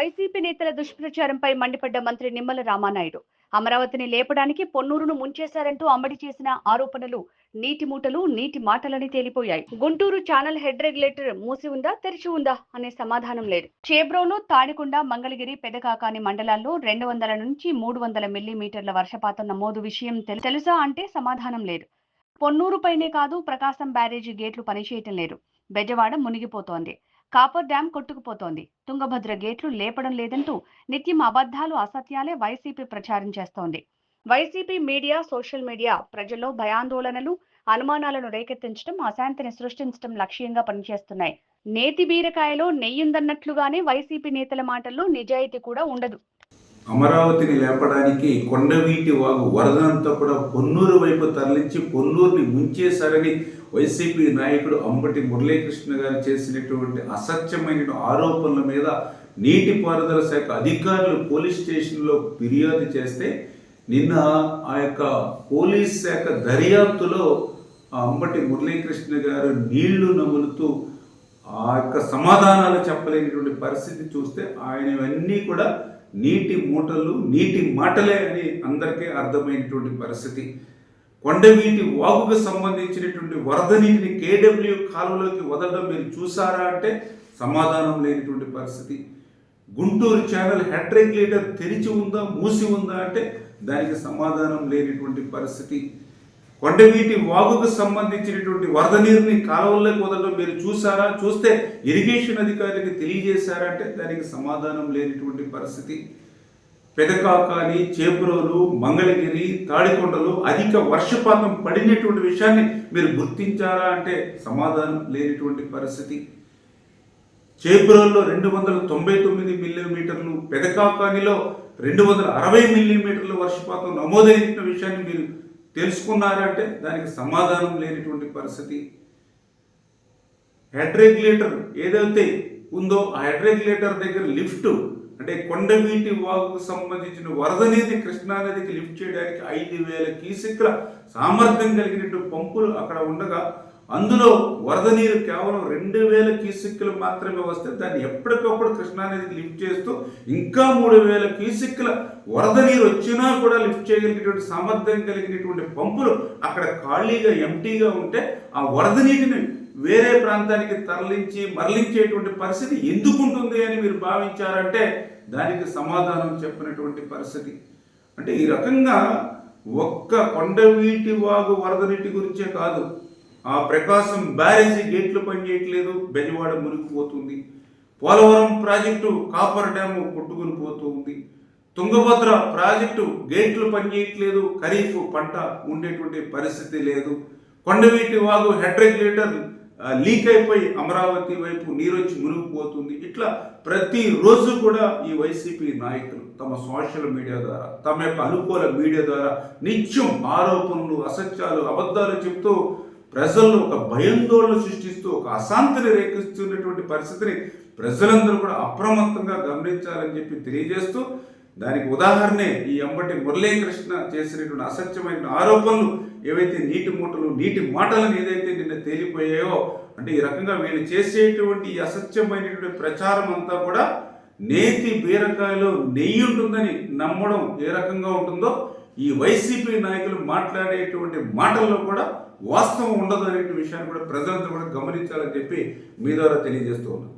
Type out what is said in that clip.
YCP నేతల దుష్ప్రచారంపై మండిపడ్డ మంత్రి నిమ్మల రామానాయుడు అమరావతిని లేపడానికి పొన్నూరును ముంచేశారంటూ అమ్మడి చేసిన ఆరోపణలు నీటి మూటలు నీటి మాటలని తేలిపోయాయి. గుంటూరు ఛానల్ హెడ్ రెగ్యులేటర్ మూసి ఉందా తెరిచి ఉందా అనే సమాధానం లేదు. చేబ్రోలు, తాడికొండ, మంగళగిరి, పెదకాకాని మండలాల్లో 200 నుంచి 300 మిల్లీమీటర్ల వర్షపాతం నమోదు విషయం తెలుసా అంటే సమాధానం లేదు. పొన్నూరుపైనే కాదు, ప్రకాశం బ్యారేజీ గేట్లు పనిచేయటం లేదు. బెజవాడ మునిగిపోతోంది. కాపర్ డ్యాం కొట్టుకుపోతోంది. తుంగభద్ర గేట్లు లేపడం లేదంటూ నిత్యం అబద్ధాలు, అసత్యాలే వైసీపీ ప్రచారం చేస్తోంది. వైసీపీ మీడియా, సోషల్ మీడియా ప్రజల్లో భయాందోళనలు, అనుమానాలను రేకెత్తించడం, అశాంతిని సృష్టించడం లక్ష్యంగా పనిచేస్తున్నాయి. నేతి బీరకాయలో నెయ్యుందన్నట్లుగానే వైసీపీ నేతల మాటల్లో నిజాయితీ కూడా ఉండదు. అమరావతిని లేపడానికి కొండవీటి వాగు వరదంతా కూడా పొన్నూరు వైపు తరలించి పొన్నూరుని ముంచేశారని వైసీపీ నాయకుడు అంబటి మురళీకృష్ణ గారు చేసినటువంటి అసత్యమైన ఆరోపణల మీద నీటిపారుదల శాఖ అధికారులు పోలీస్ స్టేషన్లో ఫిర్యాదు చేస్తే నిన్న ఆ యొక్క పోలీస్ శాఖ దర్యాప్తులో అంబటి మురళీకృష్ణ గారు నీళ్లు నములుతూ ఆ యొక్క సమాధానాలు చెప్పలేనటువంటి పరిస్థితి చూస్తే ఆయనవన్నీ కూడా నీటి మూటలు నీటి మాటలే అని అందరికీ అర్థమైనటువంటి పరిస్థితి. కొండవీటి వాగుకు సంబంధించినటువంటి వరద నీటిని కేడబ్ల్యూ కాలువలోకి వదలడం మీరు చూసారా అంటే సమాధానం లేనిటువంటి పరిస్థితి. గుంటూరు ఛానల్ హెడ్ రెగ్యులేటర్ తెరిచి ఉందా మూసి ఉందా అంటే దానికి సమాధానం లేనిటువంటి పరిస్థితి. కొండవీటి వాగుకు సంబంధించినటువంటి వరద నీరుని కాలువల్లోకి వదలడం మీరు చూసారా, చూస్తే ఇరిగేషన్ అధికారులకు తెలియజేశారా అంటే దానికి సమాధానం లేనిటువంటి పరిస్థితి. పెదకాకాని, చేబ్రోలు, మంగళగిరి, తాడికొండలు అధిక వర్షపాతం పడినటువంటి విషయాన్ని మీరు గుర్తించారా అంటే సమాధానం లేనిటువంటి పరిస్థితి. చేబ్రోల్లో 299 మిల్లీమీటర్లు, పెదకాకానిలో 260 మిల్లీమీటర్ల వర్షపాతం నమోదైన విషయాన్ని మీరు తెలుసుకున్నారంటే దానికి సమాధానం లేనిటువంటి పరిస్థితి. హెడ్ రెగ్యులేటర్ ఏదైతే ఉందో ఆ హెడ్ రెగ్యులేటర్ దగ్గర లిఫ్ట్ అంటే కొండవీటి వాగుకు సంబంధించిన వరద నీటి కృష్ణానదికి లిఫ్ట్ చేయడానికి 5000 క్యూసెక్ల సామర్థ్యం కలిగినటువంటి పంపులు అక్కడ ఉండగా అందులో వరద నీరు కేవలం 2000 క్యూసెక్లు మాత్రమే వస్తే దాన్ని ఎప్పటికప్పుడు కృష్ణానదికి లిఫ్ట్ చేస్తూ ఇంకా 3000 క్యూసెక్ల వరద నీరు వచ్చినా కూడా లిఫ్ట్ చేయగలిగినటువంటి సామర్థ్యం కలిగినటువంటి పంపులు అక్కడ ఖాళీగా ఎంటీగా ఉంటే ఆ వరద నీటిని వేరే ప్రాంతానికి తరలించి మరలించేటువంటి పరిస్థితి ఎందుకు ఉంటుంది అని మీరు భావించారంటే దానికి సమాధానం చెప్పినటువంటి పరిస్థితి. అంటే ఈ రకంగా ఒక్క కొండవీటి వాగు వరద నీటి గురించే కాదు, ఆ ప్రకాశం బ్యారేజీ గేట్లు పనిచేయట్లేదు, బెజవాడ మునిగిపోతుంది. పోలవరం ప్రాజెక్టు కాపర్ డ్యాము కొట్టుకుని పోతూ ఉంది. తుంగభద్ర ప్రాజెక్టు గేట్లు పనిచేయట్లేదు, ఖరీఫ్ పంట ఉండేటువంటి పరిస్థితి లేదు. Kondaveeti Vagu head regulator leak అయిపోయి అమరావతి వైపు నీరొచ్చి మునిగిపోతుంది. ఇట్లా ప్రతిరోజు కూడా ఈ వైసీపీ నాయకులు తమ సోషల్ మీడియా ద్వారా, తమ యొక్క అనుకూల మీడియా ద్వారా నిత్యం ఆరోపణలు, అసత్యాలు, అబద్ధాలు చెప్తూ ప్రజల్లో ఒక భయాందోళన సృష్టిస్తూ ఒక అశాంతిని రేకిస్తున్నటువంటి పరిస్థితిని ప్రజలందరూ కూడా అప్రమత్తంగా గమనించాలని చెప్పి తెలియజేస్తూ, దానికి ఉదాహరణే ఈ అంబటి మురళీకృష్ణ చేసినటువంటి అసత్యమైన ఆరోపణలు ఏవైతే నీటి మూటలు నీటి మాటలను ఏదైతే నిన్న తేలిపోయాయో అంటే ఈ రకంగా వీళ్ళు చేసేటువంటి ఈ అసత్యమైనటువంటి ప్రచారం అంతా కూడా నేతి బీరకాయలో నెయ్యి ఉంటుందని నమ్మడం ఏ రకంగా ఉంటుందో ఈ వైసీపీ నాయకులు మాట్లాడేటువంటి మాటల్లో కూడా వాస్తవం ఉండదు అనే విషయాన్ని కూడా ప్రజలంతా కూడా గమనించాలని చెప్పి మీ ద్వారా తెలియజేస్తూ ఉన్నాను.